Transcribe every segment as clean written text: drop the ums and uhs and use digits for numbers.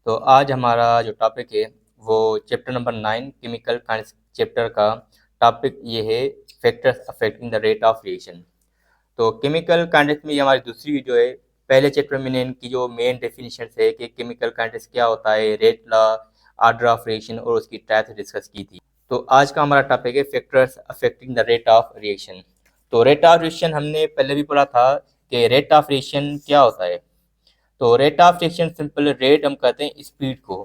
तो आज हमारा जो टॉपिक है वो chapter number 9 chemical kinetics chapter का टॉपिक ये है factors affecting the rate of reaction. तो केमिकल काइनेटिक्स में ये हमारी दूसरी वीडियो है। पहले चैप्टर में मैंने इनकी जो मेन डेफिनेशन है कि केमिकल काइनेटिक्स क्या होता है, rate law, order of reaction और उसकी टाइप्स डिस्कस की थी। तो आज का हमारा टॉपिक है factors affecting the rate of reaction. तो रेट ऑफ रिएक्शन हमने पहले भी पढ़ा था कि रेट ऑफ रिएक्शन क्या होता है। तो rate of reaction simple rate हम कहते हैं स्पीड को,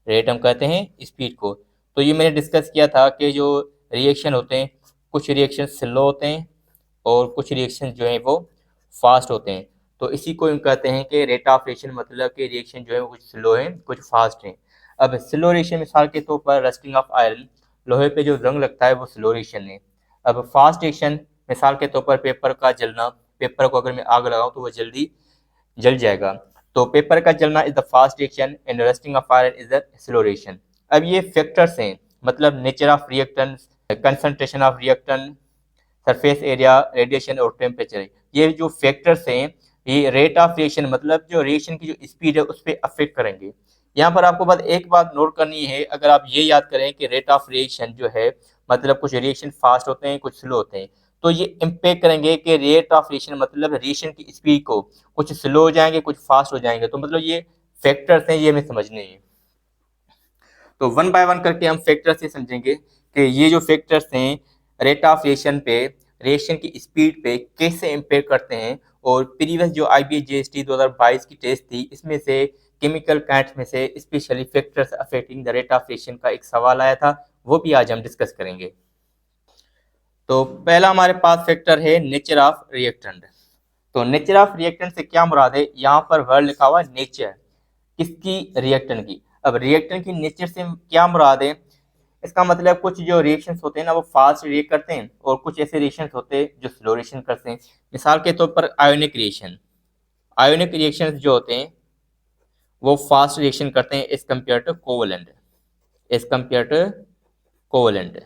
रेट हम कहते हैं स्पीड को। तो ये मैंने डिस्कस किया था कि जो रिएक्शन होते हैं, कुछ रिएक्शन स्लो होते हैं और कुछ रिएक्शन जो हैं वो फास्ट होते हैं। तो इसी को हम कहते हैं कि रेट ऑफ रिएक्शन, मतलब कि रिएक्शन जो है वो कुछ स्लो है कुछ फास्ट है। अब स्लो रिएक्शन मिसाल के तौर पर रस्टिंग ऑफ आयरन, लोहे पे जो जंग लगता है वो स्लो रिएक्शन है। अब फास्ट रिएक्शन मिसाल के तौर पर पेपर का जलना, पेपर को अगर मैं आग लगाऊं तो वो जल्दी जल जाएगा। तो पेपर का जलना is the fast reaction and rusting of iron is the slow reaction. अब ये फैक्टर्स हैं, मतलब nature of reactant, concentration of reactant, surface area, radiation और टेम्परेचर। ये जो फैक्टर्स हैं ये रेट ऑफ रिएक्शन, मतलब जो रिएक्शन की जो स्पीड है उस पर अफेक्ट करेंगे। यहाँ पर आपको बस एक बात नोट करनी है, अगर आप ये याद करें कि रेट ऑफ रिएक्शन जो है मतलब कुछ रिएक्शन फास्ट होते हैं कुछ स्लो होते हैं, तो ये इम्पेक्ट करेंगे कि रेट ऑफ रिएक्शन मतलब रिएक्शन की स्पीड को, कुछ स्लो हो जाएंगे कुछ फास्ट हो जाएंगे। तो मतलब ये फैक्टर्स हैं, ये हमें समझने हैं। तो वन बाय वन करके हम फैक्टर्स ये समझेंगे कि ये जो फैक्टर्स हैं रेट ऑफ रिएक्शन पे, रिएक्शन की स्पीड पे कैसे इम्पेक्ट करते हैं। और प्रीवियस जो IBS JST 2022 की टेस्ट थी इसमें से केमिकल काइनेटिक्स में से specially factors affecting the rate of reaction का एक सवाल आया था, वो भी आज हम डिस्कस करेंगे। तो पहला हमारे पास फैक्टर है नेचर ऑफ रिएक्टेंट। तो नेचर ऑफ रिएक्टेंट से क्या मुराद है, यहाँ पर वर्ड लिखा हुआ है नेचर, किसकी, रिएक्टेंट की। अब रिएक्टेंट की नेचर से क्या मुराद है, इसका मतलब कुछ जो रिएक्शंस होते हैं ना वो फास्ट रिएक्ट करते हैं और कुछ ऐसे रिएक्शंस होते हैं जो स्लो रिएक्शन करते हैं। मिसाल के तौर पर आयोनिक रिएक्शन, आयोनिक रिएक्शंस जो होते हैं वो फास्ट रिएक्शन करते हैं as compare to covalent, as compare to covalent,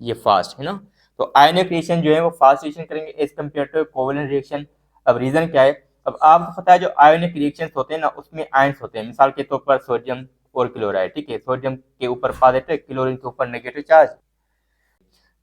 ये फास्ट है ना। तो आयोनिक रिएक्शन जो है वो फास्ट रिएक्शन करेंगे as compare to covalent reaction. अब रीजन क्या है, अब आपको पता है जो आयोनिक रिएक्शंस होते हैं ना उसमें आयंस होते हैं, मिसाल के तौर पर सोडियम और क्लोराइड, ठीक है, सोडियम के ऊपर पॉजिटिव, क्लोरीन के ऊपर नेगेटिव चार्ज।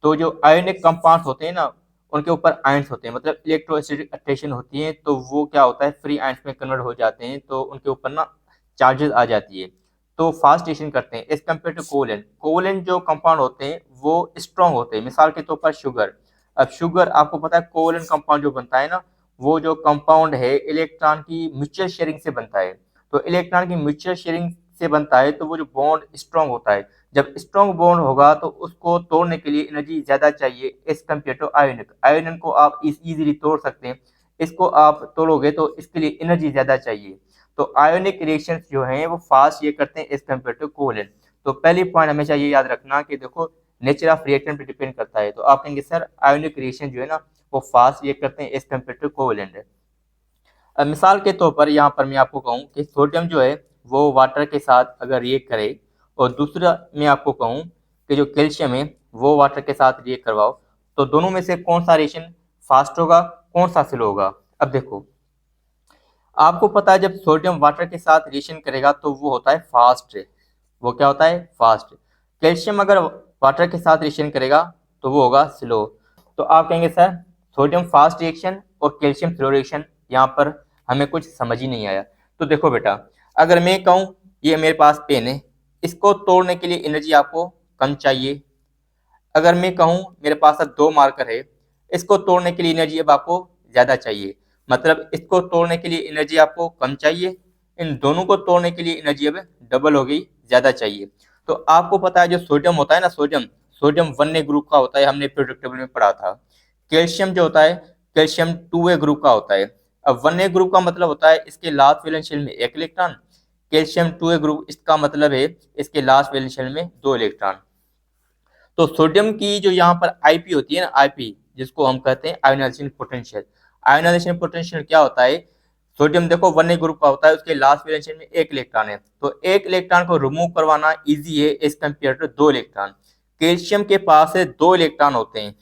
तो जो आयोनिक कंपाउंड होते हैं ना उनके ऊपर आयंस होते हैं, मतलब इलेक्ट्रोस्टैटिक अट्रैक्शन होती है, तो वो क्या होता है फ्री आयंस में कन्वर्ट हो जाते हैं, तो उनके ऊपर ना चार्जेस आ जाती है, तो फास्ट रिएक्शन करते हैं as compare to covalent. Covalent जो कंपाउंड होते हैं वो स्ट्रॉन्ग होते हैं, मिसाल के तौर पर शुगर। अब शुगर आपको पता है कोवलेंट कंपाउंड जो बनता है ना वो जो कंपाउंड है इलेक्ट्रॉन की म्यूचुअल शेयरिंग से बनता है। तो इलेक्ट्रॉन की म्यूचुअल शेयरिंग से बनता है तो वो जो बॉन्ड स्ट्रॉन्ग होता है, जब स्ट्रॉन्ग बॉन्ड होगा तो उसको तोड़ने के लिए एनर्जी ज्यादा चाहिए as compare to ionic. Ionic को आप इजीली तोड़ सकते हैं, इसको आप तोड़ोगे तो इसके लिए एनर्जी ज्यादा चाहिए। तो आयोनिक रिएक्शंस जो हैं वो फास्ट ये करते हैं एज कम्पेयर टू कोवलेंट। तो पहली पॉइंट हमेशा ये याद रखना कि देखो नेचर ऑफ रिएक्टेंट पे डिपेंड करता है। तो आप कहेंगे सर आयोनिक रिएक्शन जो है ना वो फास्ट ये करते हैं एज कम्पेयर टू कोवलेंट। अब मिसाल के तौर पर यहाँ पर मैं आपको कहूँ कि सोडियम जो है वो वाटर के साथ अगर रिएक्ट करे, और दूसरा मैं आपको कहूँ कि जो कैल्शियम है वो वाटर के साथ रिएक्ट करवाओ, तो दोनों में से कौन सा रिएक्शन फास्ट होगा कौन सा स्लो होगा। अब देखो आपको पता है जब सोडियम वाटर के साथ रिएक्शन करेगा तो वो होता है फास्ट, वो क्या होता है फास्ट। कैल्शियम अगर वाटर के साथ रिएक्शन करेगा तो वो होगा स्लो। तो आप कहेंगे सर सोडियम फास्ट रिएक्शन और कैल्शियम स्लो रिएक्शन, यहाँ पर हमें कुछ समझ ही नहीं आया। तो देखो बेटा, अगर मैं कहूँ ये मेरे पास पेन है, इसको तोड़ने के लिए एनर्जी आपको कम चाहिए। अगर मैं कहूँ मेरे पास अब 2 मार्कर है, इसको तोड़ने के लिए एनर्जी अब आपको ज़्यादा चाहिए, मतलब इसको तोड़ने के लिए एनर्जी आपको कम चाहिए, इन दोनों को तोड़ने के लिए एनर्जी अब डबल हो गई, ज़्यादा चाहिए। तो आपको पता है जो सोडियम होता है ना, सोडियम सोडियम 1A ग्रुप का होता है, हमने पीरियोडिक टेबल में पढ़ा था। कैल्शियम जो होता है कैल्शियम 2A ग्रुप का होता है। अब 1A ग्रुप का मतलब होता है इसके लास्ट वैलेंस शेल में 1 इलेक्ट्रॉन, कैल्शियम 2A ग्रुप इसका मतलब है इसके लास्ट वैलेंस शेल में 2 इलेक्ट्रॉन। तो सोडियम की जो यहाँ पर आईपी होती है ना, आईपी जिसको हम कहते हैं आयोनाइजेशन पोटेंशियल। आयोनाइजेशन पोटेंशियल क्या होता है, सोडियम देखो 1A ग्रुप का होता है, उसके लास्ट वैलेंस शेल में 1 इलेक्ट्रॉन है, तो 1 इलेक्ट्रॉन को रिमूव करवाना इजी है as compare to 2 electron. Calcium के पास से 2 इलेक्ट्रॉन होते हैं,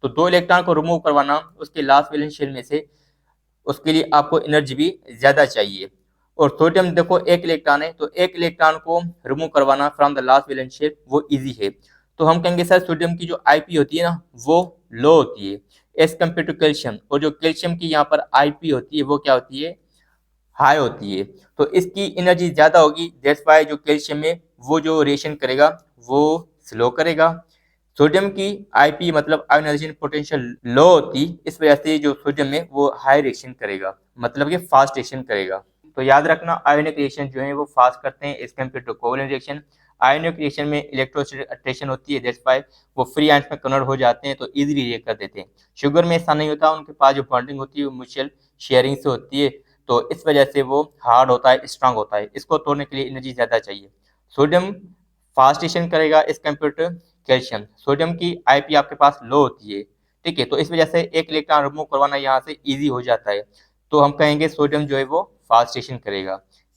तो 2 इलेक्ट्रॉन को रिमूव करवाना उसके लास्ट वैलेंस शेल में से, उसके लिए आपको एनर्जी भी ज्यादा चाहिए। और सोडियम देखो एक इलेक्ट्रॉन है, तो एक इलेक्ट्रॉन को रिमूव करवाना from the last valence shell वो इजी है। तो हम कहेंगे सर सोडियम की जो आईपी होती है ना वो लो होती है एज कम्पेयर टू कैल्शियम, और जो कैल्शियम की यहाँ पर आईपी होती है वो क्या होती है, हाई होती है। तो इसकी एनर्जी ज्यादा होगी, दैट्स व्हाई जो कैल्शियम है वो जो रिएक्शन करेगा वो स्लो करेगा। सोडियम की आईपी मतलब आयोनाइजेशन पोटेंशियल लो होती, इस वजह से जो सोडियम है वो हाई रिएक्शन करेगा, मतलब कि फास्ट रिएक्शन करेगा। तो याद रखना आयोनिक रिएक्शन जो है वो फास्ट करते हैं as compare to covalent reaction. Ionic reaction में इलेक्ट्रोस्टैटिक अट्रैक्शन होती है, दैट्स व्हाई वो फ्री आयंस में कन्वर्ट हो जाते हैं, तो इजीली रिएक्ट कर देते हैं। शुगर में ऐसा नहीं होता, उनके पास जो बॉन्डिंग होती है वो म्यूचुअल शेयरिंग से होती है, तो इस वजह से वो हार्ड होता है, स्ट्रांग होता है, इसको तोड़ने के लिए एनर्जी ज्यादा चाहिए। सोडियम फास्ट रिएक्शन करेगा as compare to calcium. Sodium की आईपी आपके पास लो होती है, ठीक है, तो इस वजह से एक इलेक्ट्रॉन रिमूव करवाना यहाँ से इजी हो जाता है, तो हम कहेंगे सोडियम जो है वो फास्ट रिएक्शन करेगा।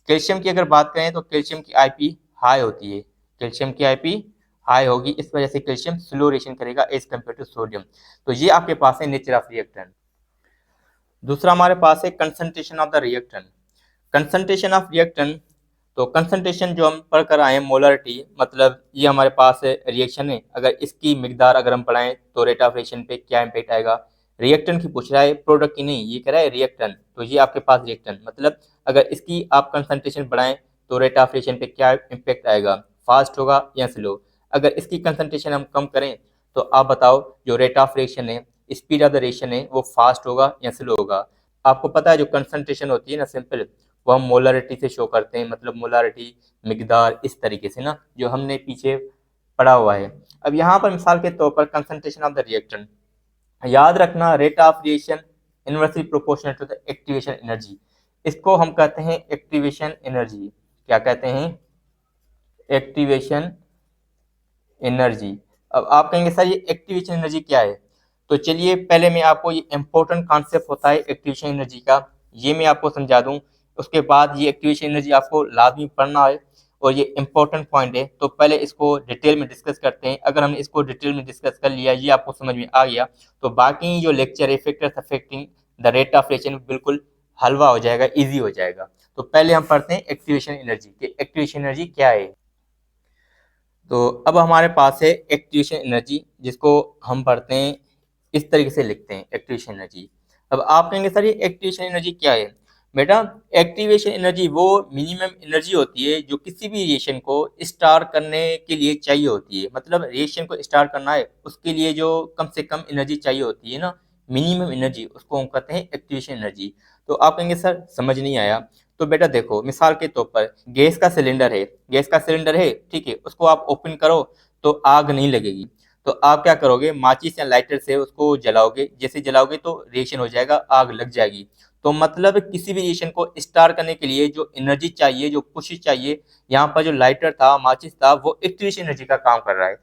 कैल्शियम की अगर बात करें तो कैल्शियम की आईपी हाई होती है, कैल्शियम की आईपी हाई होगी, इस वजह से कैल्शियम स्लो रिएक्शन करेगा एज कम्पेयर टू सोडियम। तो ये आपके पास है नेचर ऑफ रिएक्टेंट। दूसरा हमारे पास है concentration of the reactant. Concentration of reactant, तो कंसंट्रेशन जो हम पढ़ कर आए हैं मोलरिटी, मतलब ये हमारे पास रिएक्शन है, अगर इसकी मिकदार अगर हम पढ़ाएं तो रेट ऑफ रिएक्शन पे क्या इम्पैक्ट आएगा। रिएक्टेंट की पूछ रहा है, प्रोडक्ट की नहीं, ये कह रहा है रिएक्टेंट, तो ये आपके पास रिएक्टेंट मतलब अगर इसकी आप कंसंट्रेशन बढ़ाएं तो रेट ऑफ रिएक्शन पे क्या इम्पैक्ट आएगा, फास्ट होगा या स्लो। अगर इसकी कंसंट्रेशन हम कम करें तो आप बताओ जो रेट ऑफ रिएक्शन है, स्पीड ऑफ द रिएक्शन है, वो फास्ट होगा या स्लो होगा। आपको पता है जो कंसंट्रेशन होती है ना सिंपल, वो हम मोलारिटी से शो करते हैं, मतलब मोलारिटी मिकदार इस तरीके से ना, जो हमने पीछे पढ़ा हुआ है। अब यहाँ पर मिसाल के तौर पर कंसंट्रेशन ऑफ द रिएक्टेंट, याद रखना rate of reaction inversely proportional to the activation energy, इसको हम कहते हैं एक्टिवेशन एनर्जी। क्या कहते हैं, एक्टिवेशन एनर्जी। अब आप कहेंगे सर ये एक्टिवेशन एनर्जी क्या है, तो चलिए पहले मैं आपको ये इंपॉर्टेंट कॉन्सेप्ट होता है एक्टिवेशन एनर्जी का, ये मैं आपको समझा दूं, उसके बाद ये एक्टिवेशन एनर्जी आपको लाजमी पढ़ना है और ये इंपॉर्टेंट पॉइंट है। तो पहले इसको डिटेल में डिस्कस करते हैं। अगर हमने इसको डिटेल में डिस्कस कर लिया, ये आपको समझ में आ गया, तो बाकी जो लेक्चर है factors affecting the rate of reaction बिल्कुल हलवा हो जाएगा, ईजी हो जाएगा। तो पहले हम पढ़ते हैं एक्टिवेशन एनर्जी कि एक्टिवेशन एनर्जी क्या है। तो अब हमारे पास है एक्टिवेशन एनर्जी, जिसको हम पढ़ते हैं इस तरीके से लिखते हैं एक्टिवेशन एनर्जी। अब आप कहेंगे सर ये एक्टिवेशन एनर्जी क्या है, बेटा एक्टिवेशन एनर्जी वो मिनिमम एनर्जी होती है जो किसी भी रिएक्शन को स्टार्ट करने के लिए चाहिए होती है, मतलब रिएक्शन को स्टार्ट करना है उसके लिए जो कम से कम एनर्जी चाहिए होती है ना, मिनिमम एनर्जी, उसको हम कहते हैं एक्टिवेशन एनर्जी। तो आप कहेंगे सर समझ नहीं आया, तो बेटा देखो मिसाल के तौर पर गैस का सिलेंडर है, गैस का सिलेंडर है, ठीक है, उसको आप ओपन करो तो आग नहीं लगेगी, तो आप क्या करोगे, माचिस या लाइटर से उसको जलाओगे, जैसे जलाओगे तो रिएक्शन हो जाएगा, आग लग जाएगी। तो मतलब किसी भी रिएक्शन को स्टार्ट करने के लिए जो एनर्जी चाहिए, जो पुश चाहिए, यहाँ पर जो लाइटर था, माचिस था, वो एक्टिवेशन एनर्जी का काम कर रहा है।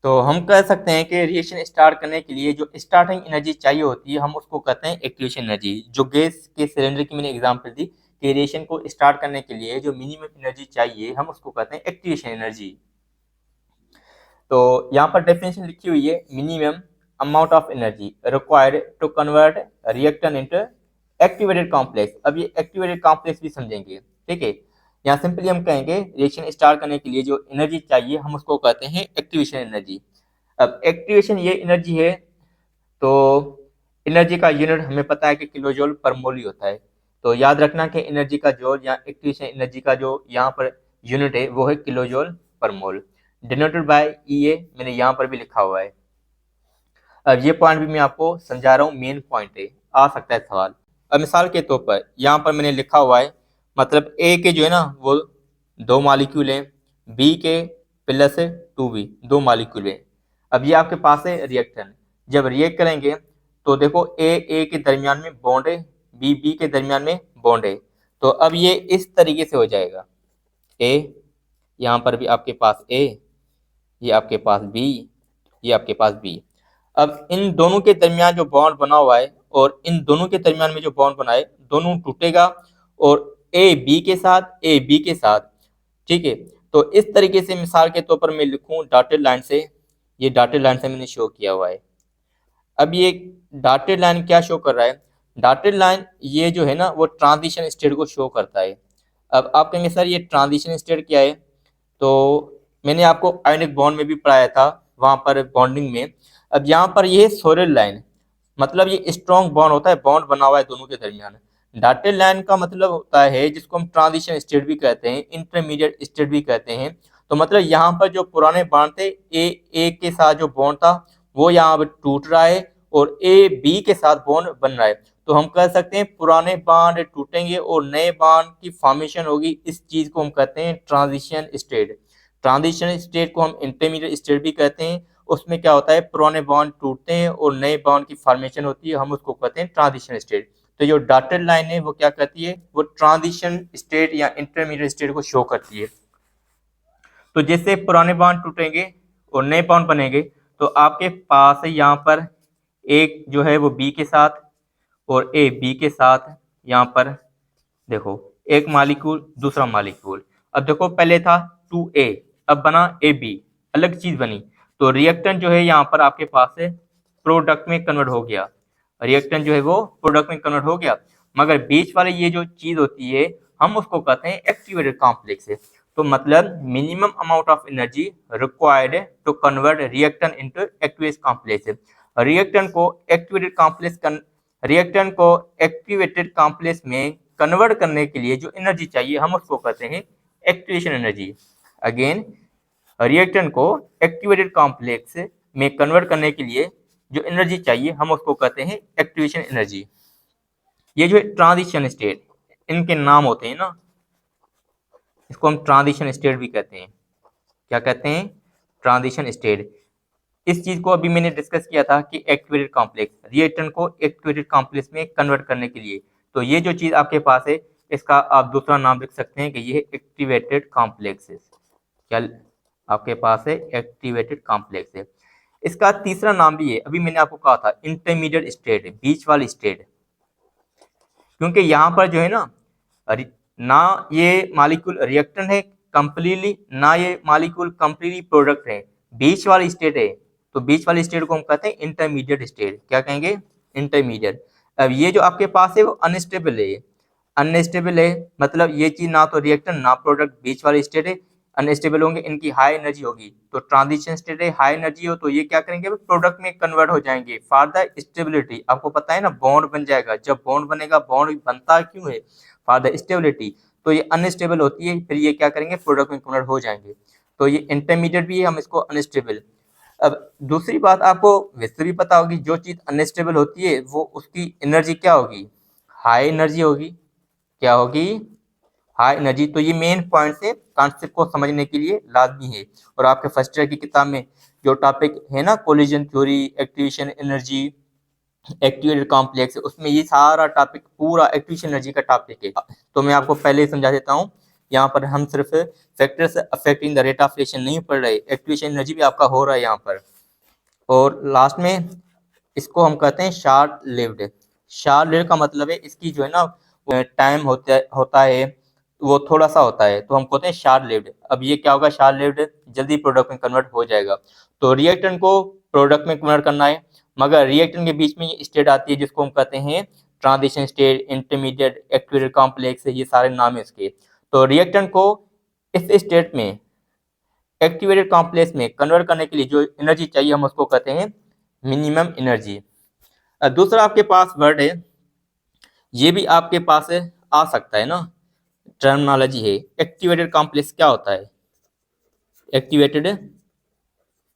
तो हम कह सकते हैं कि रिएक्शन स्टार्ट करने के लिए जो स्टार्टिंग एनर्जी चाहिए होती है हम उसको कहते हैं एक्टिवेशन एनर्जी। जो गैस के सिलेंडर की मैंने एग्जांपल दी कि रिएक्शन को स्टार्ट करने के लिए जो मिनिमम एनर्जी चाहिए हम उसको कहते हैं एक्टिवेशन एनर्जी। तो यहाँ पर डेफिनेशन लिखी हुई है, minimum amount of energy required to convert reactant into activated complex. अब ये एक्टिवेटेड कॉम्प्लेक्स भी समझेंगे, ठीक है। यहाँ सिंपली हम कहेंगे रिएक्शन स्टार्ट करने के लिए जो एनर्जी चाहिए हम उसको कहते हैं एक्टिवेशन एनर्जी। अब एक्टिवेशन ये एनर्जी है, तो एनर्जी का यूनिट हमें पता है कि किलो जूल पर मोल ही होता है, तो याद रखना कि एनर्जी का जूल या एक्टिवेशन एनर्जी का जो यहाँ पर यूनिट है वो है किलो जूल पर मोल, डिनोटेड बाय ईए, मैंने यहाँ पर भी लिखा हुआ है। अब ये पॉइंट भी मैं आपको समझा रहा हूँ, मेन पॉइंट है, आ सकता है सवाल। अब मिसाल के तौर पर यहाँ पर मैंने लिखा हुआ है, मतलब ए के जो है ना वो 2 मॉलिक्यूल हैं, बी के प्लस 2b 2 मॉलिक्यूल हैं। अब ये आपके पास है रिएक्टेंट, जब रिएक्ट करेंगे तो देखो ए के दरमियान में बॉन्ड है, बी के दरमियान में बॉन्ड है, तो अब ये इस तरीके से हो जाएगा, ए यहाँ पर भी आपके पास ए, ये आपके पास बी, ये आपके पास बी। अब इन दोनों के दरमियान जो बॉन्ड बना हुआ है और इन दोनों के दरमियान में जो बॉन्ड बना है दोनों टूटेगा और ए बी के साथ, ए बी के साथ, ठीक है। तो इस तरीके से मिसाल के तौर पर मैं लिखूं डॉटेड लाइन से, ये डॉटेड लाइन से मैंने शो किया हुआ है। अब ये डॉटेड लाइन क्या शो कर रहा है, डॉटेड लाइन ये जो है ना वो ट्रांजिशन स्टेट को शो करता है। अब आप कहेंगे सर ये ट्रांजिशन स्टेट क्या है, तो मैंने आपको आयनिक बॉन्ड में भी पढ़ाया था, वहां पर बॉन्डिंग में। अब यहाँ पर ये सोलर लाइन, मतलब ये स्ट्रॉन्ग बॉन्ड होता है, बॉन्ड बना हुआ है दोनों के दरमियान। डॉटेड लाइन का मतलब होता है जिसको हम ट्रांजिशन स्टेट भी कहते हैं, इंटरमीडिएट स्टेट भी कहते हैं। तो मतलब यहाँ पर जो पुराने बॉन्ड थे, ए के साथ जो बॉन्ड था वो यहाँ पर टूट रहा है और ए बी के साथ बॉन्ड बन रहा है। तो हम कह सकते हैं पुराने बॉन्ड टूटेंगे और नए बॉन्ड की फॉर्मेशन होगी। इस चीज को हम कहते हैं ट्रांजिशन स्टेट। ट्रांजिशन स्टेट को हम इंटरमीडिएट स्टेट भी कहते हैं। उसमें क्या होता है, पुराने बॉन्ड टूटते हैं और नए बॉन्ड की फॉर्मेशन होती है, हम उसको कहते हैं ट्रांजिशन स्टेट। तो जो डॉटेड लाइन है वो क्या करती है, वो ट्रांजिशन स्टेट या इंटरमीडिएट स्टेट को शो करती है। तो जैसे पुराने बॉन्ड टूटेंगे और नए बॉन्ड बनेंगे, तो आपके पास है यहाँ पर एक जो है वो बी के साथ और ए बी के साथ, यहाँ पर देखो एक मालिक्यूल दूसरा मालिक्यूल। अब देखो पहले था 2A, अब बना AB, अलग चीज बनी। तो रिएक्टेंट जो है यहाँ पर आपके पास है प्रोडक्ट में कन्वर्ट हो गया, रिएक्टेंट जो है वो प्रोडक्ट में कन्वर्ट हो गया। मगर बीच वाले ये जो चीज होती है हम उसको कहते हैं एक्टिवेटेड कॉम्प्लेक्स है। तो मतलब minimum amount of energy required to convert reactant into activated complex है। रिएक्टेंट को एक्टिवेटेड कॉम्प्लेक्स में कन्वर्ट करने के लिए जो एनर्जी चाहिए हम उसको कहते हैं एक्टिवेशन एनर्जी। अगेन, रिएक्टेंट को एक्टिवेटेड कॉम्प्लेक्स में कन्वर्ट करने के लिए जो एनर्जी चाहिए हम उसको कहते हैं एक्टिवेशन एनर्जी। ये जो ट्रांजिशन स्टेट, इनके नाम होते हैं ना, इसको हम ट्रांजिशन स्टेट भी कहते हैं। क्या कहते हैं, ट्रांजिशन स्टेट। इस चीज को अभी मैंने डिस्कस किया था कि एक्टिवेटेड कॉम्प्लेक्स, रिएक्टेंट को एक्टिवेटेड कॉम्प्लेक्स में कन्वर्ट करने के लिए। तो ये जो चीज आपके पास है इसका आप दूसरा नाम लिख सकते हैं कि ये एक्टिवेटेड कॉम्प्लेक्स है। क्या आपके पास है, एक्टिवेटेड कॉम्प्लेक्स है। इसका तीसरा नाम भी है, अभी मैंने आपको कहा था इंटरमीडिएट स्टेट, बीच वाली स्टेट। क्योंकि यहाँ पर जो है ना ये मालिक्यूल रिएक्टेंट है कंप्लीटली, ना ये मालिक्यूल कंप्लीटली प्रोडक्ट है, बीच वाली स्टेट है। तो बीच वाली स्टेट को हम कहते हैं इंटरमीडिएट स्टेट। क्या कहेंगे, इंटरमीडिएट। अब ये जो आपके पास है वो अनस्टेबल है, अनस्टेबल है मतलब ये चीज ना तो रिएक्टेंट ना प्रोडक्ट, बीच वाली स्टेट है, अनस्टेबल होंगे, इनकी हाई एनर्जी होगी। तो ट्रांजिशन स्टेट है, हाई एनर्जी हो तो ये क्या करेंगे, प्रोडक्ट में कन्वर्ट हो जाएंगे फॉर द स्टेबिलिटी। आपको पता है ना बॉन्ड बन जाएगा, जब बॉन्ड बनेगा, बॉन्ड बनता क्यों है, फॉर द स्टेबिलिटी। तो ये अनस्टेबल होती है, फिर ये क्या करेंगे, प्रोडक्ट में कन्वर्ट हो जाएंगे। तो ये इंटरमीडिएट भी है, हम इसको अनस्टेबल। अब दूसरी बात आपको वैसे भी पता होगी, जो चीज अनस्टेबल होती है वो उसकी एनर्जी क्या होगी, हाई एनर्जी होगी। क्या होगी, हाई एनर्जी। तो ये मेन पॉइंट है, कॉन्सेप्ट को समझने के लिए लाजमी है। और आपके फर्स्ट ईयर की किताब में जो टॉपिक है ना, collision theory, activation energy, activated complex, उसमें ये सारा टॉपिक पूरा एक्टिवेशन एनर्जी का टॉपिक है। तो मैं आपको पहले ही समझा देता हूँ, यहाँ पर हम सिर्फ factors affecting the rate of reaction नहीं पढ़ रहे, एक्टिवेशन एनर्जी भी आपका हो रहा है यहाँ पर। और लास्ट में इसको हम कहते हैं शॉर्ट लिव्ड। शॉर्ट लिव्ड का मतलब है इसकी जो है ना टाइम होता है वो थोड़ा सा होता है, तो हम कहते हैं शॉर्ट लिव्ड। अब ये क्या होगा, शॉर्ट लिव्ड, जल्दी प्रोडक्ट में कन्वर्ट हो जाएगा। तो रिएक्टेंट को प्रोडक्ट में कन्वर्ट करना है, मगर रिएक्टेंट के बीच में ये स्टेट आती है जिसको हम कहते हैं transition state, intermediate, activated complex, ये सारे नाम है इसके। तो रिएक्टेंट को इस स्टेट में, एक्टिवेटेड कॉम्प्लेक्स में कन्वर्ट करने के लिए जो एनर्जी चाहिए हम उसको कहते हैं मिनिमम एनर्जी। दूसरा आपके पास वर्ड है, ये भी आपके पास आ सकता है ना, टर्मिनोलॉजी है, एक्टिवेटेड कॉम्प्लेक्स क्या होता है, एक्टिवेटेड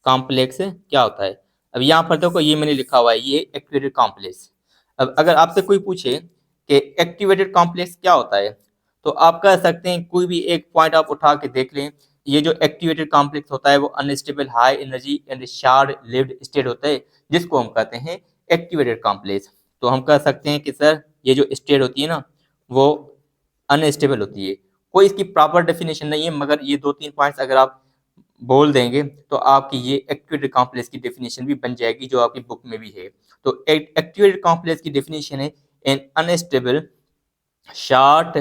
कॉम्प्लेक्स क्या होता है। अब यहाँ पर देखो ये मैंने लिखा हुआ है, ये एक्टिवेटेड कॉम्प्लेक्स। अब अगर आपसे कोई पूछे कि एक्टिवेटेड कॉम्प्लेक्स क्या होता है, तो आप कह सकते हैं कोई भी एक पॉइंट आप उठा के देख लें, ये जो एक्टिवेटेड कॉम्प्लेक्स होता है वो unstable, high energy and short lived state होता है, जिसको हम कहते हैं एक्टिवेटेड कॉम्प्लेक्स। तो हम कह सकते हैं कि सर ये जो स्टेट होती है ना वो अनस्टेबल होती है। कोई इसकी प्रॉपर डेफिनेशन नहीं है, मगर ये 2-3 पॉइंट्स अगर आप बोल देंगे तो आपकी ये एक्टिवेटेड कॉम्प्लेक्स की डेफिनेशन भी बन जाएगी, जो आपकी बुक में भी है। तो एक्टिवेटेड कॉम्प्लेक्स की डेफिनेशन है N unstable short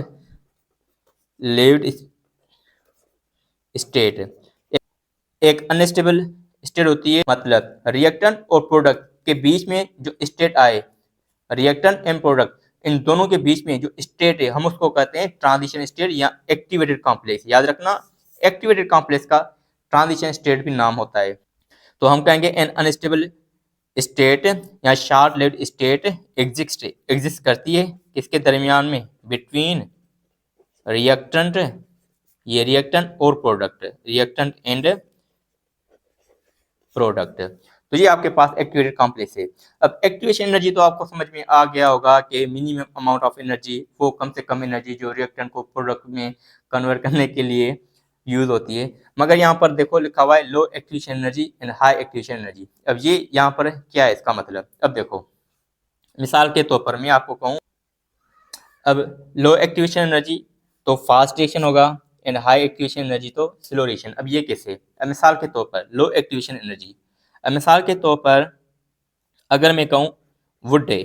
lived state. एक अनस्टेबल स्टेट होती है मतलब रिएक्टेंट और प्रोडक्ट के बीच में जो स्टेट आए, रिएक्टेंट एंड प्रोडक्ट, इन दोनों के बीच में जो स्टेट है हम उसको कहते हैं ट्रांजिशन स्टेट या एक्टिवेटेड कॉम्प्लेक्स। याद रखना, एक्टिवेटेड कॉम्प्लेक्स का ट्रांजिशन स्टेट भी नाम होता है। तो हम कहेंगे एन अनस्टेबल स्टेट या शॉर्ट लिव्ड स्टेट एग्जिस्ट करती है किसके दरमियान में, बिटवीन रिएक्टेंट, ये रिएक्टेंट और प्रोडक्ट, रिएक्टेंट एंड प्रोडक्ट। तो ये आपके पास एक्टिवेटेड कॉम्प्लेक्स है। अब एक्टिवेशन एनर्जी तो आपको समझ में आ गया होगा कि मिनिमम अमाउंट ऑफ एनर्जी, वो कम से कम एनर्जी जो रिएक्टेंट को प्रोडक्ट में कन्वर्ट करने के लिए यूज होती है। मगर यहाँ पर देखो लिखा हुआ है low activation energy and high activation energy. अब ये यहाँ पर क्या है इसका मतलब, अब देखो मिसाल के तौर पर मैं आपको कहूँ, अब लो एक्टिवेशन एनर्जी तो फास्ट रिएक्शन होगा एंड हाई एक्टिवेशन एनर्जी तो स्लो रिएक्शन। अब ये कैसे, अब मिसाल के तौर पर लो एक्टिवेशन एनर्जी, अब मिसाल के तौर पर अगर मैं कहूँ वुड है,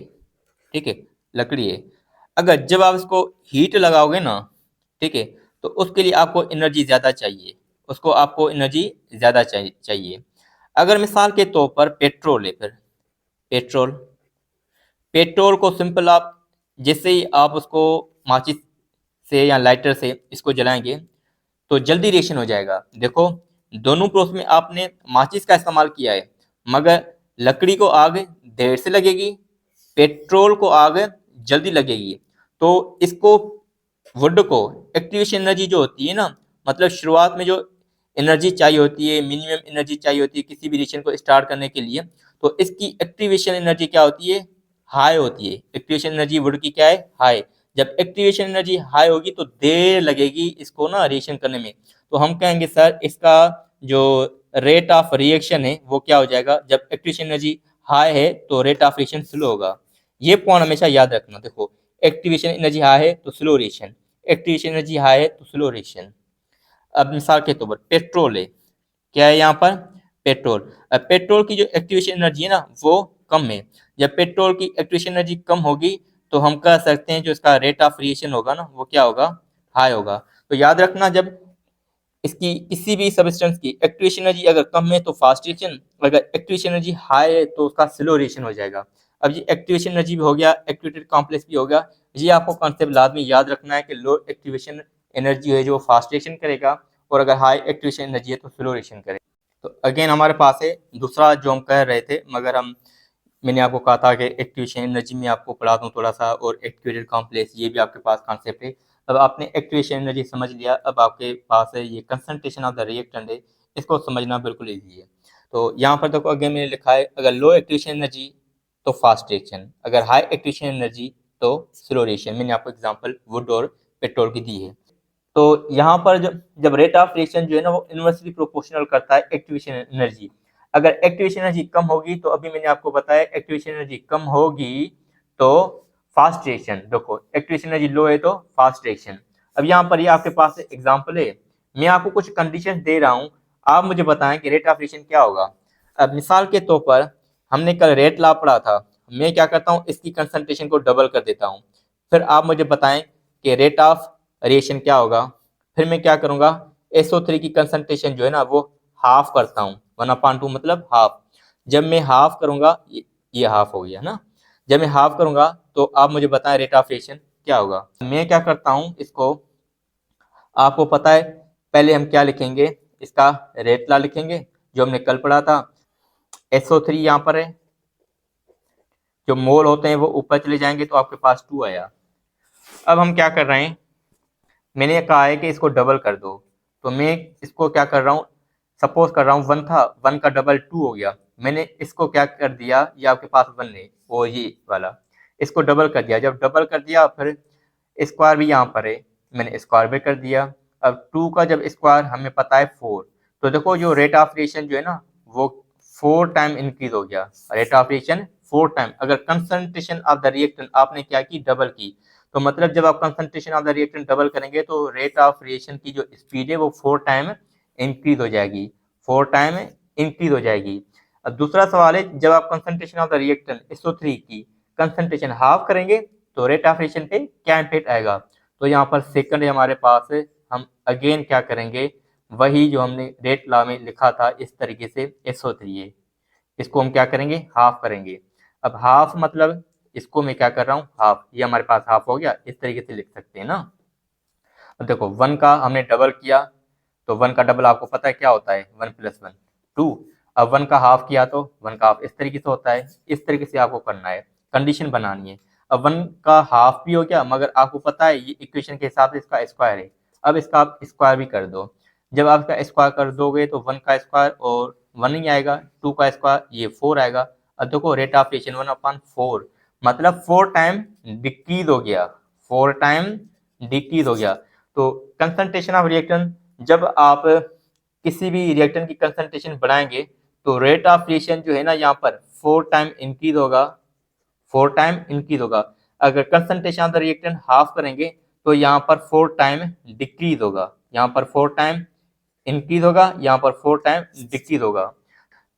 ठीक है, लकड़ी है, अगर जब आप इसको हीट लगाओगे ना, ठीक है, तो उसके लिए आपको एनर्जी ज़्यादा चाहिए, उसको आपको एनर्जी ज़्यादा चाहिए। अगर मिसाल के तौर पर पेट्रोल है, फिर पेट्रोल को सिंपल आप जैसे ही आप उसको माचिस से या लाइटर से इसको जलाएंगे तो जल्दी रिएक्शन हो जाएगा। देखो दोनों प्रोसेस में आपने माचिस का इस्तेमाल किया है, मगर लकड़ी को आग देर से लगेगी, पेट्रोल को आग जल्दी लगेगी। तो इसको वुड को एक्टिवेशन एनर्जी जो होती है ना, मतलब शुरुआत में जो एनर्जी चाहिए होती है, मिनिमम एनर्जी चाहिए होती है किसी भी रिएक्शन को स्टार्ट करने के लिए, तो इसकी एक्टिवेशन एनर्जी क्या होती है, हाई होती है। एक्टिवेशन एनर्जी वुड की क्या है, हाई। जब एक्टिवेशन एनर्जी हाई होगी तो देर लगेगी इसको ना रिएक्शन करने में, तो हम कहेंगे सर इसका जो रेट ऑफ रिएक्शन है वो क्या हो जाएगा, जब एक्टिवेशन एनर्जी हाई है तो रेट ऑफ रिएक्शन स्लो होगा। ये पॉइंट हमेशा याद रखना। देखो एक्टिवेशन एनर्जी हाई है तो slow reaction, activation energy high है तो स्लो रिएक्शन। अब मिसाल के तौर पर पेट्रोल है, क्या है यहाँ पर, पेट्रोल। अब पेट्रोल की जो एक्टिवेशन एनर्जी है ना वो कम है। जब पेट्रोल की एक्टिवेशन एनर्जी कम होगी तो हम कह सकते हैं जो इसका रेट ऑफ रिएक्शन होगा ना वो क्या होगा, हाई होगा। तो याद रखना जब इसकी किसी भी सब्सटेंस की एक्टिवेशन एनर्जी अगर कम है तो फास्ट रिएक्शन, अगर एक्टिवेशन एनर्जी हाई है तो उसका स्लो रिएक्शन हो जाएगा। अब ये एक्टिवेशन एनर्जी भी हो गया, एक्टिवेटेड कॉम्प्लेक्स भी हो गया। ये आपको कॉन्सेप्ट लाजमी याद रखना है कि लो एक्टिवेशन एनर्जी है जो फास्ट रिएक्शन करेगा और अगर हाई एक्टिवेशन एनर्जी है तो स्लो रिएक्शन करेगा। तो अगेन हमारे पास है दूसरा जो हम कह रहे थे, मगर मैंने आपको कहा था कि एक्टिवेशन एनर्जी में आपको पढ़ा दूँ थोड़ा सा, और एक्टिवेटेड कॉम्प्लेक्स ये भी आपके पास कॉन्सेप्ट है। अब आपने एक्टिवेशन एनर्जी समझ लिया, अब आपके पास है ये कंसंट्रेशन ऑफ द रिएक्टेंट है, इसको समझना बिल्कुल ईजी है। तो यहाँ पर देखो अगेन मैंने लिखा है अगर लो एक्टिवेशन एनर्जी तो फास्ट रिएक्शन, अगर हाई एक्टिवेशन एनर्जी तो स्लो रिएक्शन। मैंने आपको एग्जाम्पल वुड और पेट्रोल की दी है। तो यहाँ पर जब रेट ऑफ रिएक्शन जो है ना वो इन्वर्सली प्रोपोर्शनल करता है एक्टिवेशन एनर्जी। अगर एक्टिवेशन एनर्जी कम होगी तो अभी मैंने आपको बताया एक्टिवेशन एनर्जी कम होगी तो फास्ट रिएक्शन। देखो एक्टिवेशन एनर्जी लो है तो फास्ट रिएक्शन। अब यहाँ पर ये आपके पास एग्जांपल है, मैं आपको कुछ कंडीशन दे रहा हूँ, आप मुझे बताएं कि रेट ऑफ रिएक्शन क्या होगा। अब मिसाल के तौर पर हमने कल रेट लॉ पढ़ा था, मैं क्या करता हूँ इसकी कंसंट्रेशन को डबल कर देता हूँ, फिर आप मुझे बताएं कि रेट ऑफ रिएक्शन क्या होगा। फिर मैं क्या करूंगा, SO3 की कंसंट्रेशन जो है ना वो हाफ करता हूँ, 1/2 मतलब हाफ। जब मैं हाफ करूंगा ये हाफ हो गया ना, जब मैं हाफ करूंगा तो आप मुझे बताएं रेट ऑफ रिएक्शन क्या होगा। मैं क्या करता हूँ इसको, आपको पता है पहले हम क्या लिखेंगे, इसका रेट लॉ लिखेंगे जो हमने कल पढ़ा था। SO3 यहाँ पर है, जो मोल होते हैं वो ऊपर चले जाएंगे तो आपके पास 2 आया। अब हम क्या कर रहे हैं, मैंने कहा है कि इसको डबल कर दो, तो मैं इसको क्या कर रहा हूँ, सपोज कर रहा हूँ 1 था, 1 का डबल 2 हो गया। मैंने इसको क्या कर दिया, ये आपके पास 1 है वो ये वाला, इसको डबल कर दिया। जब डबल कर दिया फिर स्क्वायर भी यहाँ पर है, मैंने स्क्वायर भी कर दिया। अब 2 का जब स्क्वायर हमें पता है 4, तो देखो जो रेट ऑफ रिएक्शन जो है ना वो 4 टाइम इंक्रीज हो गया। Rate of reaction 4 time. अगर कंसंट्रेशन ऑफ द रिएक्टेंट आपने क्या की, डबल की, तो मतलब जब आप concentration of the reactant double करेंगे तो रेट ऑफ रिएक्शन की जो स्पीड है वो 4 टाइम इंक्रीज हो जाएगी, 4 टाइम इंक्रीज हो जाएगी। अब दूसरा सवाल है, जब आप concentration of the reactant SO3 की कंसंट्रेशन हाफ करेंगे तो रेट ऑफ रिएक्शन पे क्या इम्पैक्ट आएगा। तो यहाँ पर सेकंड है हमारे पास, हम अगेन क्या करेंगे, वही जो हमने रेट लॉ में लिखा था इस तरीके से SO3 है, इसको हम क्या करेंगे, हाफ करेंगे। अब हाफ मतलब इसको मैं क्या कर रहा हूँ हाफ, ये हमारे पास हाफ हो गया, इस तरीके से लिख सकते हैं ना। अब देखो 1 का हमने डबल किया, तो 1 का डबल आपको पता है क्या होता है, 1 + 1 2। अब 1 का हाफ किया तो 1 का हाफ इस तरीके से होता है, इस तरीके से आपको करना है, कंडीशन बनानी है। अब 1 का हाफ भी हो गया, मगर आपको पता है ये इक्वेशन के हिसाब से इसका स्क्वायर है, अब इसका आप स्क्वायर भी कर दो। जब आप इसका स्क्वायर कर दोगे तो 1 का स्क्वायर और 1 ही आएगा, 2 का स्क्वायर ये 4 आएगा। अब देखो रेट ऑफ रिएक्शन 1/4, मतलब 4 टाइम डिक्रीज हो गया, 4 टाइम डिक्रीज हो गया। तो कंसंट्रेशन ऑफ रिएक्टेंट, जब आप किसी भी रिएक्टेंट की कंसंट्रेशन बढ़ाएंगे तो रेट ऑफ रिएक्शन जो है ना यहाँ पर 4 टाइम इंक्रीज होगा, 4 टाइम इंक्रीज होगा। अगर concentration of the reactant half करेंगे तो यहाँ पर 4 टाइम डिक्रीज होगा, यहाँ पर 4 टाइम इंक्रीज होगा, यहाँ पर 4 टाइम डिक्रीज होगा।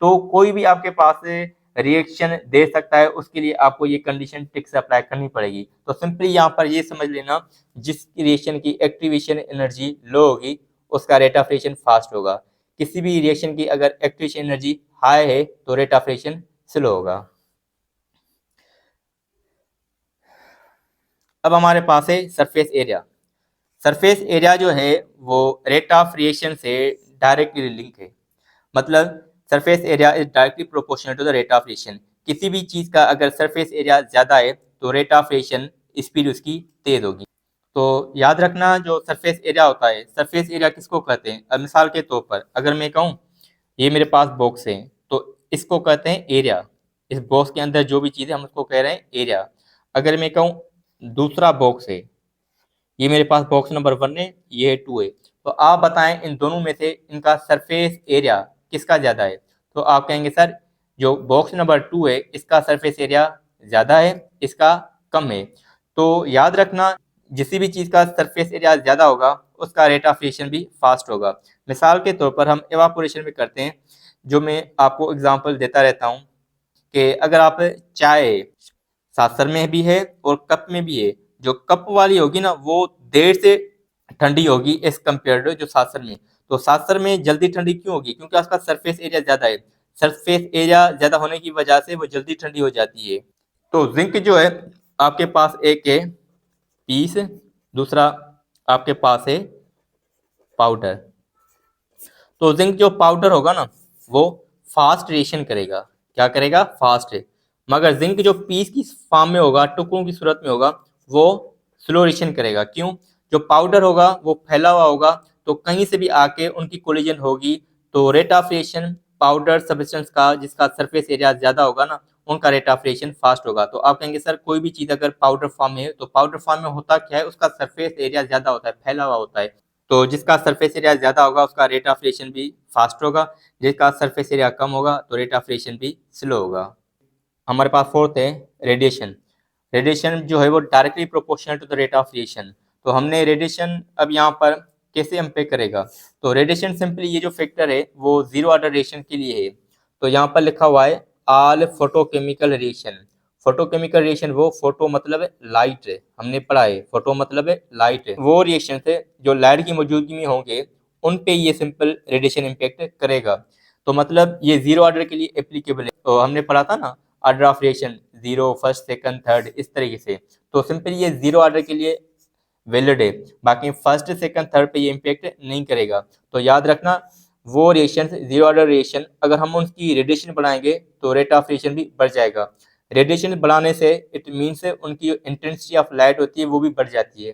तो कोई भी आपके पास रिएक्शन दे सकता है, उसके लिए आपको ये कंडीशन ट्रिक से अप्लाई करनी पड़ेगी। तो सिंपली यहाँ पर ये समझ लेना, जिस रिएक्शन की एक्टिवेशन एनर्जी लो होगी उसका रेट ऑफ रिएक्शन फास्ट होगा, किसी भी रिएक्शन की अगर एक्टिवेशन एनर्जी हाई है तो रेट ऑफ रिएक्शन स्लो होगा। अब हमारे पास है सरफेस एरिया। सरफेस एरिया जो है वो रेट ऑफ रिएक्शन से डायरेक्टली लिंक है, मतलब surface area is directly proportional to the rate of reaction. किसी भी चीज का अगर सरफेस एरिया ज्यादा है तो रेट ऑफ रिएक्शन स्पीड उसकी तेज होगी। तो याद रखना जो सरफेस एरिया होता है, सरफेस एरिया किसको कहते हैं, अब मिसाल के तौर पर अगर मैं कहूँ ये मेरे पास बॉक्स है तो इसको कहते हैं एरिया, इस बॉक्स के अंदर जो भी चीज़ है हम उसको कह रहे हैं एरिया। अगर मैं कहूँ दूसरा बॉक्स है, ये मेरे पास बॉक्स नंबर 1 है, ये है 2 है, तो आप बताएं इन दोनों में से इनका सरफेस एरिया किसका ज़्यादा है। तो आप कहेंगे सर जो बॉक्स नंबर 2 है इसका सरफेस एरिया ज़्यादा है, इसका कम है। तो याद रखना जिस भी चीज़ का सरफेस एरिया ज़्यादा होगा उसका रेट ऑफ रिएक्शन भी फास्ट होगा। मिसाल के तौर पर हम एवापोरेशन में करते हैं, जो मैं आपको एग्जांपल देता रहता हूँ कि अगर आप चाय सासर में भी है और कप में भी है, जो कप वाली होगी ना वो देर से ठंडी होगी एज कम्पेयर टू जो सासर में। तो सासर में जल्दी ठंडी क्यों होगी, क्योंकि उसका सरफेस एरिया ज़्यादा है, सरफेस एरिया ज़्यादा होने की वजह से वो जल्दी ठंडी हो जाती है। तो जिंक जो है आपके पास एक है पीस, दूसरा आपके पास है पाउडर। तो जिंक जो पाउडर होगा ना वो फास्ट रिएक्शन करेगा, क्या करेगा फास्ट है, मगर जिंक जो पीस की फॉर्म में होगा, टुकड़ों की सूरत में होगा, वो स्लो रिएक्शन करेगा। क्यों, जो पाउडर होगा वो फैला हुआ होगा तो कहीं से भी आके उनकी कोलिजन होगी, तो rate of reaction powder substance का जिसका सरफेस एरिया ज्यादा होगा ना उनका रेट ऑफ रिएक्शन फास्ट होगा। तो आप कहेंगे सर कोई भी चीज अगर पाउडर फॉर्म में है तो पाउडर फॉर्म में होता क्या है, उसका सरफेस एरिया ज्यादा होता है, फैला हुआ होता है, तो जिसका सरफेस एरिया ज़्यादा होगा उसका रेट ऑफ रिएक्शन भी फास्ट होगा, जिसका सरफेस एरिया कम होगा तो रेट ऑफ रिएक्शन भी स्लो होगा। हमारे पास फोर्थ है रेडिएशन। रेडिएशन जो है वो directly proportional to the rate of reaction. तो हमने रेडिएशन अब यहाँ पर कैसे अम्पेयर करेगा, तो रेडिएशन सिंपली ये जो फैक्टर है वो जीरो ऑर्डर रिएक्शन के लिए है। तो यहाँ पर लिखा हुआ है all photochemical reaction. Photochemical reaction वो फोटो मतलब लाइट है, हमने पढ़ा है फोटो मतलब लाइट है, वो रिएक्शन है जो लाइट की मौजूदगी में होंगे उन पे ये सिंपल रेडिएशन इम्पैक्ट करेगा। तो मतलब ये जीरो ऑर्डर के लिए एप्लीकेबल है। तो हमने पढ़ा था ना order of reaction zero, first, second, third, इस तरीके से। तो सिंपली ये जीरो ऑर्डर के लिए वैलिड है, बाकी फर्स्ट सेकंड थर्ड पे ये इम्पैक्ट नहीं करेगा। तो याद रखना वो रिएक्शन जीरो ऑर्डर रिएक्शन अगर हम उनकी रेडिएशन बढ़ाएंगे तो रेट ऑफ रिएक्शन भी बढ़ जाएगा। रेडिएशन बढ़ाने से इट मीन्स उनकी जो इंटेंसिटी ऑफ लाइट होती है वो भी बढ़ जाती है।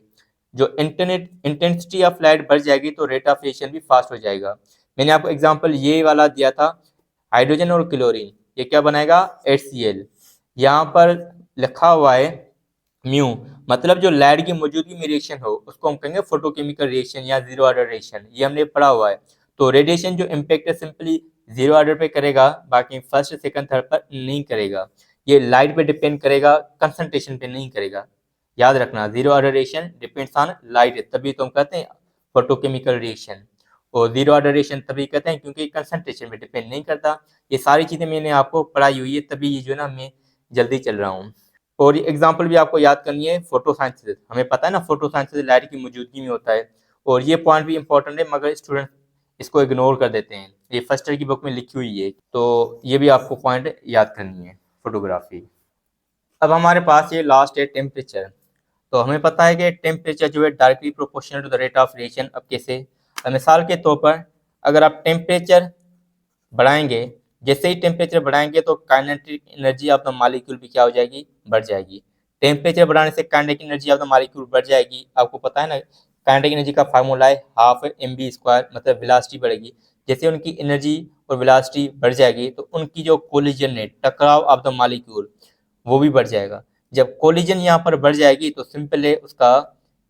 जो इंटेंसिटी ऑफ लाइट बढ़ जाएगी तो रेट ऑफ रिएक्शन भी फास्ट हो जाएगा। मैंने आपको एग्जांपल ये वाला दिया था हाइड्रोजन और क्लोरीन, ये क्या बनाएगा HCl। यहाँ पर लिखा हुआ है म्यू, मतलब जो लाइट की मौजूदगी में रिएक्शन हो उसको हम कहेंगे फोटोकेमिकल रिएक्शन या जीरो ऑर्डर रिएक्शन, ये हमने पढ़ा हुआ है। तो रेडिएशन जो इम्पैक्ट है सिंपली जीरो ऑर्डर पे करेगा, बाकी फर्स्ट सेकंड थर्ड पर नहीं करेगा। ये लाइट पे डिपेंड करेगा, कंसंट्रेशन पे नहीं करेगा। याद रखना zero order reaction depends on light, तभी तो हम कहते हैं फोटोकेमिकल रिएक्शन। और जीरो ऑर्डर रिएक्शन तभी कहते हैं क्योंकि कंसंट्रेशन पे डिपेंड नहीं करता। ये सारी चीज़ें मैंने आपको पढ़ाई हुई है, तभी ये जो है ना मैं जल्दी चल रहा हूँ। और ये एग्जाम्पल भी आपको याद करनी है फोटोसाइंथिसिस, हमें पता है ना फोटोसाइंथिसिस लाइट की मौजूदगी में होता है। और ये पॉइंट भी इंपॉर्टेंट है मगर स्टूडेंट इसको इग्नोर कर देते हैं, ये फर्स्ट ईयर की बुक में लिखी हुई है, तो ये भी आपको पॉइंट याद करनी है फोटोग्राफी। अब हमारे पास ये लास्ट है टेम्परेचर। तो हमें पता है कि टेम्परेचर जो है directly proportional to the rate of reaction. अब कैसे? मिसाल के तौर पर अगर आप टेम्परेचर बढ़ाएंगे, जैसे ही टेम्परेचर बढ़ाएंगे तो kinetic energy of the molecule भी क्या हो जाएगी? बढ़ जाएगी। टेम्परेचर बढ़ाने से kinetic energy of the molecule बढ़ जाएगी। आपको पता है ना, काइनेटिक एनर्जी का फार्मूला है हाफ mv², मतलब वेलोसिटी बढ़ेगी। जैसे उनकी एनर्जी और वेलोसिटी बढ़ जाएगी तो उनकी जो कोलिजन है, टकराव ऑफ द मॉलिक्यूल, वो भी बढ़ जाएगा। जब कोलिजन यहाँ पर बढ़ जाएगी तो सिंपल है, उसका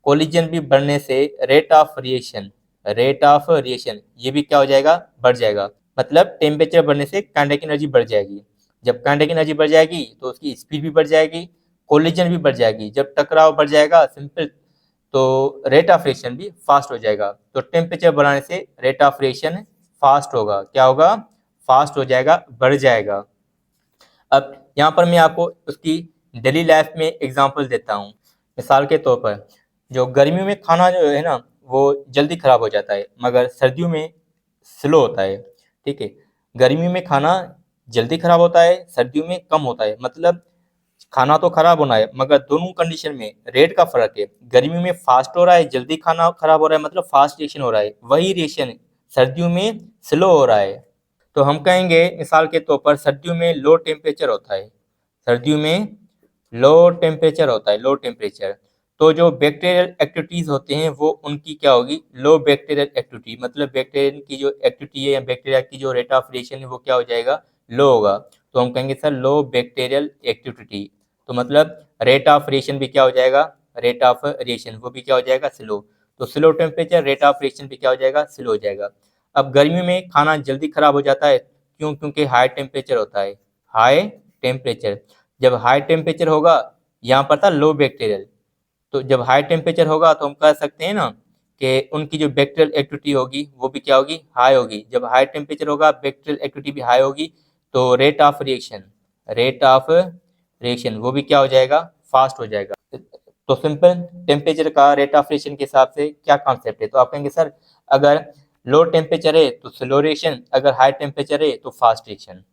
कोलिजन भी बढ़ने से रेट ऑफ रिएक्शन ये भी क्या हो जाएगा? बढ़ जाएगा। मतलब टेम्परेचर बढ़ने से काइनेटिक एनर्जी बढ़ जाएगी। जब काइनेटिक एनर्जी बढ़ जाएगी तो उसकी स्पीड भी बढ़ जाएगी, कोलिजन भी बढ़ जाएगी। जब टकराव बढ़ जाएगा सिंपल, तो रेट ऑफ रिएक्शन भी फास्ट हो जाएगा। तो टेम्परेचर बढ़ाने से रेट ऑफ रिएक्शन फास्ट होगा। क्या होगा? फास्ट हो जाएगा, बढ़ जाएगा। अब यहाँ पर मैं आपको उसकी डेली लाइफ में एग्जांपल देता हूँ। मिसाल के तौर पर जो गर्मियों में खाना जो है ना, वो जल्दी खराब हो जाता है, मगर सर्दियों में स्लो होता है। ठीक है, गर्मियों में खाना जल्दी खराब होता है, सर्दियों में कम होता है। मतलब खाना तो खराब होना है, मगर दोनों कंडीशन में रेट का फर्क है। गर्मियों में फास्ट हो रहा है, जल्दी खाना खराब हो रहा है, मतलब फास्ट रिएक्शन हो रहा है। वही रिएक्शन सर्दियों में स्लो हो रहा है। तो हम कहेंगे मिसाल के तौर पर सर्दियों में लो टेम्परेचर होता है, सर्दियों में लो टेम्परेचर। तो जो बैक्टीरियल एक्टिविटीज होते हैं वो उनकी क्या होगी? लो बैक्टीरियल एक्टिविटी। मतलब बैक्टीरिया की जो एक्टिविटी है या बैक्टीरिया की जो रेट ऑफ रिएक्शन है वो क्या हो जाएगा? लो होगा। तो हम कहेंगे सर लो बैक्टीरियल एक्टिविटी। तो मतलब रेट ऑफ रिएक्शन भी क्या हो जाएगा? रेट ऑफ रिएक्शन वो भी क्या हो जाएगा? स्लो। तो slow temperature, rate of reaction भी क्या हो जाएगा? स्लो हो जाएगा। अब गर्मी में खाना जल्दी खराब हो जाता है, क्यों? क्योंकि हाई टेम्परेचर होता है। हाई टेम्परेचर, जब हाई टेम्परेचर होगा, यहाँ पर था लो बैक्टीरियल, तो जब हाई टेम्परेचर होगा तो हम कह सकते हैं ना कि उनकी जो बैक्टीरियल एक्टिविटी होगी वो भी क्या होगी? हाई होगी। जब हाई टेम्परेचर होगा, बैक्टीरियल एक्टिविटी भी हाई होगी, तो रेट ऑफ रिएक्शन वो भी क्या हो जाएगा? फास्ट हो जाएगा। तो सिंपल टेम्परेचर का रेट ऑफ रिएक्शन के हिसाब से क्या कॉन्सेप्ट है? तो आप कहेंगे सर अगर लो टेम्परेचर है तो स्लो रिएक्शन, अगर हाई टेम्परेचर है तो फास्ट रिएक्शन।